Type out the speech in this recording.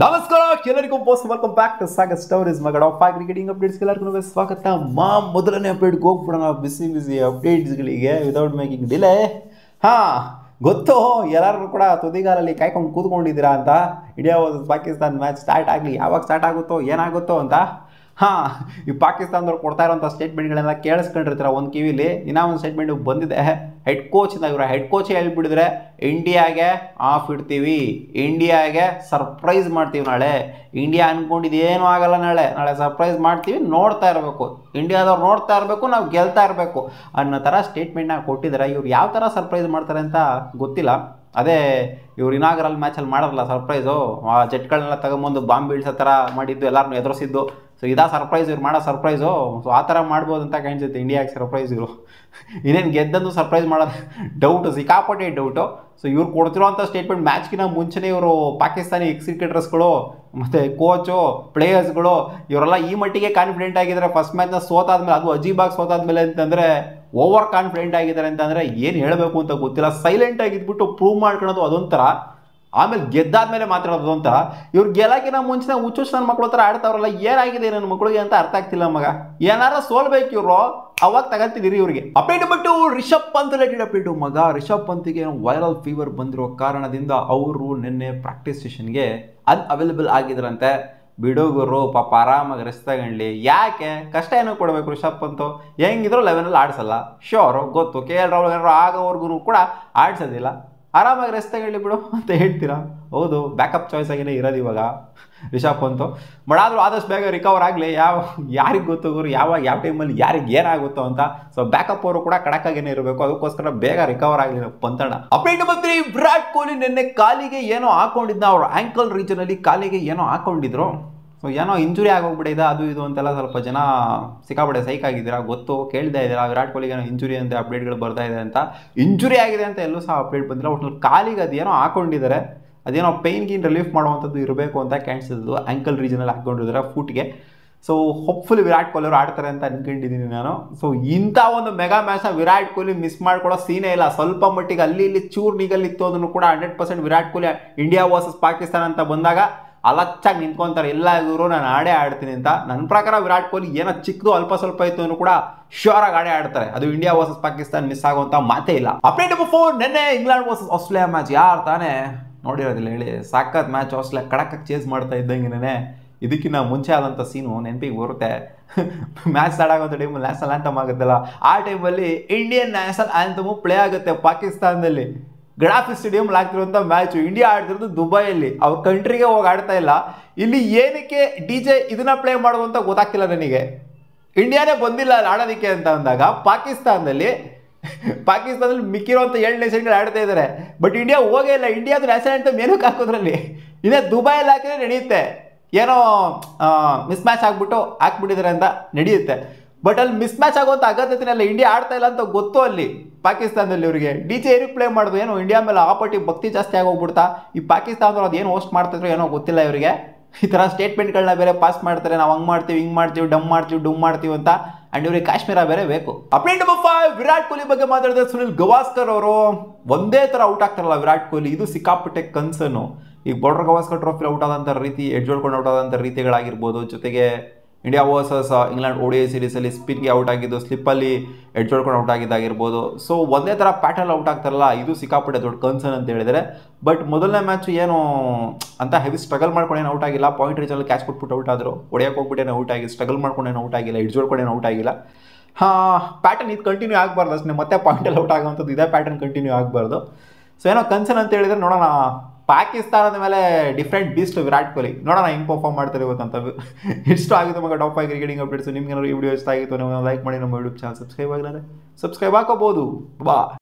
ನಮಸ್ಕಾರ ಎಲ್ಲರಿಗೂ post welcome back to Sagar stories ಮಗ ಟಾಪ್ 5 ಕ್ರಿಕೆಟಿಂಗ್ ಅಪ್ಡೇಟ್ಸ್ ಎಲ್ಲರಿಗೂ ಸ್ವಾಗತ. ಮೊದಲನೇ ಅಪ್ಡೇಟ್ಗೆ ಹೋಗ್ಬಿಡೋಣ, ಬಿಸಿ ಅಪ್ಡೇಟ್ಸ್ಗಳಿಗೆ ವಿತೌಟ್ ಮೇಕಿಂಗ್ ಡಿಲೇ. ಗೊತ್ತು ಎಲ್ಲರೂ ಕೂಡ ತುದಿಗಾಲಲ್ಲಿ ಕಾಯ್ಕೊಂಡು ಕೂತ್ಕೊಂಡಿದ್ದೀರಾ ಅಂತ. India versus Pakistan match start ಆಗಲಿ, ಯಾವಾಗ ಸ್ಟಾರ್ಟ್ ಆಗುತ್ತೋ ಏನಾಗುತ್ತೋ ಅಂತ. ಈ ಪಾಕಿಸ್ತಾನದವ್ರು ಕೊಡ್ತಾ ಇರೋಂಥ ಸ್ಟೇಟ್ಮೆಂಟ್ಗಳೆಲ್ಲ ಕೇಳಿಸ್ಕೊಂಡಿರ್ತೀರ ಒಂದು ಕಿವಿಲಿ. ಇನ್ನೂ ಒಂದು ಸ್ಟೇಟ್ಮೆಂಟ್ ಬಂದಿದೆ ಹೆಡ್ ಕೋಚಿಂದ. ಇವರ ಹೆಡ್ ಕೋಚ್ ಹೇಳ್ಬಿಟ್ಟಿದ್ರೆ ಇಂಡಿಯಾಗೆ ಆಫ್ ಇಡ್ತೀವಿ, ಇಂಡಿಯಾಗೆ ಸರ್ಪ್ರೈಸ್ ಮಾಡ್ತೀವಿ, ನಾಳೆ ಇಂಡಿಯಾ ಅಂದ್ಕೊಂಡಿದ್ದು ಏನೂ ಆಗಲ್ಲ, ನಾಳೆ ಸರ್ಪ್ರೈಸ್ ಮಾಡ್ತೀವಿ, ನೋಡ್ತಾ ಇರಬೇಕು, ಇಂಡಿಯಾದವ್ರು ನೋಡ್ತಾ ಇರಬೇಕು, ನಾವು ಗೆಲ್ತಾ ಇರಬೇಕು ಅನ್ನೋ ಥರ ಸ್ಟೇಟ್ಮೆಂಟ್ನ ಕೊಟ್ಟಿದ್ದಾರೆ. ಇವ್ರು ಯಾವ ಥರ ಸರ್ಪ್ರೈಸ್ ಮಾಡ್ತಾರೆ ಅಂತ ಗೊತ್ತಿಲ್ಲ. ಅದೇ ಇವ್ರು ಇನಾಗರಲ್ ಮ್ಯಾಚಲ್ಲಿ ಮಾಡಲ್ಲ ಸರ್ಪ್ರೈಸು, ಆ ಜೆಟ್ಗಳನ್ನೆಲ್ಲ ತಗೊಂಬಂದು ಬಾಂಬ್ ಬೀಳ್ಸೋ ಥರ ಮಾಡಿದ್ದು, ಎಲ್ಲರನ್ನೂ ಎದುರಿಸಿದ್ದು. ಸೊ ಇದಾ ಸರ್ಪ್ರೈಸ್ ಇವ್ರು ಮಾಡೋ ಸರ್ಪ್ರೈಸು. ಸೊ ಆ ಥರ ಮಾಡ್ಬೋದು ಅಂತ ಕಾಣಿಸುತ್ತೆ ಇಂಡಿಯಾಗೆ ಸರ್ಪ್ರೈಸ್. ಇವರು ಇನ್ನೇನು ಗೆದ್ದಂದು ಸರ್ಪ್ರೈಸ್ ಮಾಡೋದು ಡೌಟು, ಸಿಕ್ಕಾಪಟ್ಟೆ ಡೌಟು. ಸೊ ಇವ್ರು ಕೊಡ್ತಿರೋಂಥ ಸ್ಟೇಟ್ಮೆಂಟ್ ಮ್ಯಾಚ್ಗಿನ ಮುಂಚೆನೇ ಇವರು ಪಾಕಿಸ್ತಾನಿ ಕ್ರಿಕೆಟರ್ಸ್ಗಳು ಮತ್ತು ಕೋಚು ಪ್ಲೇಯರ್ಸ್ಗಳು ಇವರೆಲ್ಲ ಈ ಮಟ್ಟಿಗೆ ಕಾನ್ಫಿಡೆಂಟ್ ಆಗಿದ್ದಾರೆ. ಫಸ್ಟ್ ಮ್ಯಾಚ್ನ ಸೋತಾದ್ಮೇಲೆ, ಅದು ಅಜೀಬಾಗಿ ಸೋತಾದ್ಮೇಲೆ ಅಂತಂದರೆ ಓವರ್ ಕಾನ್ಫಿಡೆಂಟ್ ಆಗಿದ್ದಾರೆ ಅಂತಂದರೆ ಏನು ಹೇಳಬೇಕು ಅಂತ ಗೊತ್ತಿಲ್ಲ. ಸೈಲೆಂಟಾಗಿ ಇದ್ಬಿಟ್ಟು ಪ್ರೂವ್ ಮಾಡ್ಕೊಳೋದು ಅದೊಂಥರ, ಆಮೇಲೆ ಗೆದ್ದಾದ್ಮೇಲೆ ಮಾತಾಡೋದು ಅಂತ. ಇವ್ರು ಗೆಲ್ಲಕ್ಕಿಂತ ಮುಂಚೆ ಹುಚ್ಚು ನನ್ನ ಮಕ್ಕಳು ಥರ ಆಡ್ತಾವ್ರಲ್ಲ, ಏನಾಗಿದೆ ನನ್ನ ಮಕ್ಕಳಿಗೆ ಅಂತ ಅರ್ಥ ಆಗ್ತಿಲ್ಲ ಮಗ. ಏನಾರ ಸೋಲ್ಬೇಕು ಇವರು, ಅವಾಗ ತಗೊಂತಿದ್ದೀರಿ ಇವ್ರಿಗೆ. ಅಪ್ಡೇಟ್ ಬಿಟ್ಟು ರಿಷಬ್ ಪಂತ್ ರಿಲೇಟೆಡ್ ಅಪ್ಡೇಟು ಮಗ. ರಿಷಬ್ ಪಂತ್ಗೆ ವೈರಲ್ ಫೀವರ್ ಬಂದಿರೋ ಕಾರಣದಿಂದ ಅವರು ನಿನ್ನೆ ಪ್ರಾಕ್ಟೀಸ್ ಸೆಷನ್ಗೆ ಅನ್ಅವೈಲಬಲ್ ಆಗಿದ್ರಂತೆ. ಬಿಡುಗರು ಪಾಪ ಆರಾಮಾಗಿ ರೆಸ್ಟ್ ತಗೊಂಡ್ಲಿ, ಯಾಕೆ ಕಷ್ಟ ಏನೋ ಕೊಡಬೇಕು ರಿಷಬ್ ಪಂತ್. ಹೆಂಗಿದ್ರು 11 ಆಡಿಸಲ್ಲ, ಶೋರು ಗೊತ್ತು. KL ರಾಹುಲ್ ಏನಾರು ಆಗೋವರೆಗೂ ಕೂಡ ಆಡಿಸೋದಿಲ್ಲ, ಆರಾಮಾಗಿ ರೆಸ್ಟ್ ತಗೊಳ್ಳಿ ಬಿಡು ಅಂತ ಹೇಳ್ತೀರಾ. ಹೌದು, ಬ್ಯಾಕಪ್ ಚಾಯ್ಸ್ ಆಗಿನೇ ಇರೋದು ಇವಾಗ ರಿಷಬ್ ಪಂತ್. ಬಟ್ ಆದರೂ ಆದಷ್ಟು ಬೇಗ ರಿಕವರ್ ಆಗಲಿ. ಯಾರಿಗೆ ಗೊತ್ತು ಗುರು, ಯಾವಾಗ ಯಾವ ಟೈಮಲ್ಲಿ ಯಾರಿಗೆ ಏನಾಗುತ್ತೋ ಅಂತ. ಸೊ ಬ್ಯಾಕಪ್ ಅವರು ಕೂಡ ಕಡಕ್ಕಾಗೇನೆ ಇರಬೇಕು, ಅದಕ್ಕೋಸ್ಕರ ಬೇಗ ರಿಕವರ್ ಆಗಲಿ ಪಂತಣ್ಣ. ಅಪ್ಡೇಟ್ ಬಂದ್ರಿ, ವಿರಾಟ್ ಕೊಹ್ಲಿ ನಿನ್ನೆ ಕಾಲಿಗೆ ಏನೋ ಹಾಕೊಂಡಿದ್ದ, ಅವ್ರ ಆ್ಯಂಕಲ್ ರೀಜನಲ್ಲಿ ಕಾಲಿಗೆ ಏನೋ ಹಾಕೊಂಡಿದ್ರು. ಸೊ ಏನೋ ಇಂಜುರಿ ಆಗೋಗ್ಬಿಟ್ಟಿದೆ, ಅದು ಇದು ಅಂತೆಲ್ಲ ಸ್ವಲ್ಪ ಜನ ಸಿಕ್ಕಾಪಟ್ಟೆ ಸೈಕ್ ಆಗಿದ್ದೀರಾ. ಗೊತ್ತು, ಕೇಳ್ತಾ ಇದ್ದೀರಾ ವಿರಾಟ್ ಕೊಹ್ಲಿಗೆ ಏನೋ ಇಂಜುರಿ ಅಂತ ಅಪ್ಡೇಟ್ಗಳು ಬರ್ತಾ ಇದೆ ಅಂತ. ಇಂಜುರಿ ಆಗಿದೆ ಅಂತ ಎಲ್ಲೂ ಸಹ ಅಪ್ಡೇಟ್ ಬಂದಿಲ್ಲ. ಒಟ್ಟಿನಲ್ಲಿ ಕಾಲಿಗೆ ಅದೇನೋ ಹಾಕೊಂಡಿದ್ದಾರೆ, ಅದೇನೋ ಪೈನ್ ಗೀನ್ ರಿಲೀಫ್ ಮಾಡುವಂಥದ್ದು ಇರಬೇಕು ಅಂತ ಕಾಣಿಸಿದ್ದು. ಆ್ಯಂಕಲ್ ರೀಜನಲ್ಲಿ ಹಾಕೊಂಡಿದ್ದಾರೆ ಫುಟ್ಗೆ. ಸೊ ಹೋಪ್ಫುಲಿ ವಿರಾಟ್ ಕೊಹ್ಲಿ ಅವರು ಆಡ್ತಾರೆ ಅಂತ ಅನ್ಕೊಂಡಿದ್ದೀನಿ ನಾನು. ಸೊ ಇಂಥ ಒಂದು ಮೆಗಾ ಮ್ಯಾಚ್ನ ವಿರಾಟ್ ಕೊಹ್ಲಿ ಮಿಸ್ ಮಾಡ್ಕೊಳ್ಳೋ ಸೀನೇ ಇಲ್ಲ. ಸ್ವಲ್ಪ ಮಟ್ಟಿಗೆ ಅಲ್ಲಿ ಇಲ್ಲಿ ಚೂರು ನಿಗಲ್ಲಿತ್ತು ಅದನ್ನು ಕೂಡ 100% ವಿರಾಟ್ ಕೊಹ್ಲಿ ಇಂಡಿಯಾ ವರ್ಸಸ್ ಪಾಕಿಸ್ತಾನ ಅಂತ ಬಂದಾಗ ಅಲಚ್ಚಾಗಿ ನಿಂತ್ಕೊಂತಾರೆ, ಎಲ್ಲ ಇವರು ನಾನು ಆಡ್ತೀನಿ ಅಂತ. ನನ್ನ ಪ್ರಕಾರ ವಿರಾಟ್ ಕೊಹ್ಲಿ ಏನೋ ಚಿಕ್ಕದು ಅಲ್ಪ ಸ್ವಲ್ಪ ಇತ್ತು ಅಂದ್ರೂ ಕೂಡ ಶ್ಯೂರ್ ಆಗಿ ಆಡ್ತಾರೆ. ಅದು ಇಂಡಿಯಾ ವರ್ಸಸ್ ಪಾಕಿಸ್ತಾನ ಮಿಸ್ ಆಗುವಂಥ ಮಾತೇ ಇಲ್ಲ. ಅಪ್ಡೇಟ್ ನಂಬರ್ 4, ನಿನ್ನೆ ಇಂಗ್ಲೆಂಡ್ ವರ್ಸಸ್ ಆಸ್ಟ್ರೇಲಿಯಾ ಮ್ಯಾಚ್. ಯಾರು ತಾನೇ ನೋಡಿರೋದಿಲ್ಲ ಹೇಳಿ, ಸಾಕತ್ ಮ್ಯಾಚ್. ಆಸ್ಟ್ರೇಲಿಯಾ ಕಡಕಾಗಿ ಚೇಸ್ ಮಾಡ್ತಾ ಇದ್ದಂಗೆ ಇದಕ್ಕಿಂತ ಮುಂಚೆ ಆದಂಥ ಸೀನು ನೆನಪಿಗೆ ಬರುತ್ತೆ. ಮ್ಯಾಚ್ ಸ್ಟಾರ್ಟ್ ಆಗೋಂಥ ಟೈಮಲ್ಲಿ ನ್ಯಾಷನಲ್ ಆ್ಯಂಥಮ್ ಆಗುತ್ತಲ್ಲ, ಆ ಟೈಮಲ್ಲಿ ಇಂಡಿಯನ್ ನ್ಯಾಷನಲ್ ಆ್ಯಂಥಮು ಪ್ಲೇ ಆಗುತ್ತೆ ಪಾಕಿಸ್ತಾನದಲ್ಲಿ. ಗಡಾಫಿ ಸ್ಟೇಡಿಯಂ ಆಗ್ತಿರುವಂಥ ಮ್ಯಾಚು. ಇಂಡಿಯಾ ಆಡ್ತಿರೋದು ದುಬೈಯಲ್ಲಿ, ಅವ್ರ ಕಂಟ್ರಿಗೆ ಹೋಗಿ ಆಡ್ತಾ ಇಲ್ಲ. ಇಲ್ಲಿ ಏನಕ್ಕೆ DJ ಇದನ್ನ ಪ್ಲೇ ಮಾಡೋದು ಅಂತ ಗೊತ್ತಾಗ್ತಿಲ್ಲ ನನಗೆ. ಇಂಡಿಯಾನೇ ಬಂದಿಲ್ಲ ಅಲ್ಲಿ ಆಡೋದಕ್ಕೆ ಅಂತ ಅಂದಾಗ ಪಾಕಿಸ್ತಾನದಲ್ಲಿ ಮಿಕ್ಕಿರುವಂಥ 7 ನೇಷನ್ಗಳು ಆಡ್ತಾ ಇದ್ದಾರೆ. ಬಟ್ ಇಂಡಿಯಾ ಹೋಗೇ ಇಲ್ಲ. ಇಂಡಿಯಾದ ನ್ಯಾಷನಲ್ ಆ್ಯಂಥಮ್ ಏನಕ್ಕೆ ಹಾಕೋದ್ರಲ್ಲಿ, ಇದೇ ದುಬೈಯಲ್ಲಿ ಹಾಕಿದ್ರೆ ನಡೆಯುತ್ತೆ. ಏನೋ ಮಿಸ್ ಮ್ಯಾಚ್ ಹಾಕ್ಬಿಟ್ಟಿದ್ದಾರೆ ಅಂತ ನಡೆಯುತ್ತೆ. ಬಟ್ ಅಲ್ಲಿ ಮಿಸ್ ಮ್ಯಾಚ್ ಆಗುವಂಥ ಅಗತ್ಯತೆನೆಲ್ಲ, ಇಂಡಿಯಾ ಆಡ್ತಾ ಇಲ್ಲ ಅಂತ ಗೊತ್ತು ಅಲ್ಲಿ ಪಾಕಿಸ್ತಾನದಲ್ಲಿ ಇವರಿಗೆ. DJ ಏನಕ್ಕೆ ಪ್ಲೇ ಮಾಡೋದು, ಏನೋ ಇಂಡಿಯಾ ಮೇಲೆ ಆಪಟ್ಟಿ ಭಕ್ತಿ ಜಾಸ್ತಿ ಆಗೋಗ್ಬಿಡ್ತಾ. ಈ ಪಾಕಿಸ್ತಾನದವ್ರು ಅದೇನು ಹೋಸ್ಟ್ ಮಾಡ್ತಿದ್ರು ಏನೋ ಗೊತ್ತಿಲ್ಲ ಇವರಿಗೆ. ಈ ಥರ ಸ್ಟೇಟ್ಮೆಂಟ್ಗಳನ್ನ ಬೇರೆ ಪಾಸ್ ಮಾಡ್ತಾರೆ, ನಾವು ಹಂಗೆ ಮಾಡ್ತೀವಿ, ಹಿಂಗೆ ಮಾಡ್ತೀವಿ, ಡುಮ್ ಮಾಡ್ತೀವಿ ಅಂತ. ಆ್ಯಂಡ್ ಇವ್ರಿಗೆ ಕಾಶ್ಮೀರ ಬೇರೆ ಬೇಕು. ಅಪ್ಡೇಟ್ ನಂಬರ್ 5, ವಿರಾಟ್ ಕೊಹ್ಲಿ ಬಗ್ಗೆ ಮಾತಾಡಿದ್ರೆ ಸುನಿಲ್ ಗವಾಸ್ಕರ್ ಅವರು ಒಂದೇ ಥರ ಔಟ್ ಆಗ್ತಾರಲ್ಲ ವಿರಾಟ್ ಕೊಹ್ಲಿ, ಇದು ಸಿಕ್ಕಾಪಟ್ಟೆ ಕನ್ಸರ್ನು. ಈಗ ಬಾರ್ಡರ್ ಗವಾಸ್ಕರ್ ಟ್ರೋಫಿ ಔಟ್ ಆದಂಥ ರೀತಿ, ಎಡ್ಜ್ ಹೊಡ್ಕೊಂಡು ಔಟ್ ಆದಂಥ ರೀತಿಗಳಾಗಿರ್ಬೋದು. ಜೊತೆಗೆ ಇಂಡಿಯಾ ವರ್ಸಸ್ ಇಂಗ್ಲೆಂಡ್ ODI ಸೀರೀಸಲ್ಲಿ ಸ್ಪಿನ್ಗೆ ಔಟ್ ಆಗಿದ್ದು, ಸ್ಲಿಪ್ಪಲ್ಲಿ ಎಡ್ಜ್ ಹೊಡ್ಕೊಂಡು ಔಟ್ ಆಗಿದ್ದಾಗಿರ್ಬೋದು. ಸೊ ಒಂದೇ ಥರ ಪ್ಯಾಟರ್ನ್ ಔಟ್ ಆಗ್ತಾರಲ್ಲ, ಇದು ಸಿಕ್ಕಾಪಟ್ಟೆ ದೊಡ್ಡ ಕನ್ಸರ್ನ್ ಅಂತ ಹೇಳಿದರೆ. ಬಟ್ ಮೊದಲನೇ ಮ್ಯಾಚು ಏನು ಅಂತ ಹೆವಿ ಸ್ಟ್ರಗಲ್ ಮಾಡ್ಕೊಂಡು ಏನು ಔಟ್ ಆಗಿಲ್ಲ. ಪಾಯಿಂಟ್ ರೀಚಲ್ಲಿ ಕ್ಯಾಚ್ ಕೊಟ್ಬಿಟ್ಟು ಔಟ್ ಆದರು. ಹೊಡೆಯೋಕೆ ಹೋಗ್ಬಿಟ್ಟೇನು ಔಟ್ ಆಗಿ, ಸ್ಟ್ರಗಲ್ ಮಾಡ್ಕೊಂಡೇನು ಔಟ್ ಆಗಿಲ್ಲ, ಎಡ್ಜ್ ಹೊಡ್ಕೊಂಡೇನು ಔಟ್ ಆಗಿಲ್ಲ. ಪ್ಯಾಟರ್ನ್ ಇದು ಕಂಟಿನ್ಯೂ ಆಗಬಾರ್ದು ಅಷ್ಟೇ, ಮತ್ತೆ ಪಾಯಿಂಟಲ್ಲಿ ಔಟ್ ಆಗುವಂಥದ್ದು ಇದೇ ಪ್ಯಾಟರ್ನ್ ಕಂಟಿನ್ಯೂ ಆಗಬಾರ್ದು. ಸೊ ಏನೋ ಕನ್ಸರ್ನ್ ಅಂತ ಹೇಳಿದರೆ ನೋಡೋಣ. ಪಾಕಿಸ್ತಾನದ ಮೇಲೆ ಡಿಫ್ರೆಂಟ್ ಬೀಸ್ಟ್ ವಿರಾಟ್ ಕೊಹ್ಲಿ, ನೋಡೋಣ ಹೆಂಗೆ ಪರ್ಫಾರ್ಮ್ ಮಾಡ್ತಾರೆ ಇವತ್ತಂತ. ಇಷ್ಟು ಆಗಿತ್ತು ಮಗ ಟಾಪ್ 5 ಕ್ರಿಕೆಟಿಂಗ್ ಅಪ್ಡೇಟ್ಸ್. ನಿಮ್ಗೆ ಈ ವಿಡಿಯೋ ಇಷ್ಟ ಆಗಿತ್ತು, ನೀವು ಲೈಕ್ ಮಾಡಿ, ನಮ್ಮ ಯೂಟ್ಯೂಬ್ ಚಾನಲ್ ಸಬ್ಸ್ಕ್ರೈಬ್ ಆಗಿಲ್ಲ ಸಬ್ಸ್ಕ್ರೈಬ್ ಹಾಕೋಬೋದು. ಬಾ.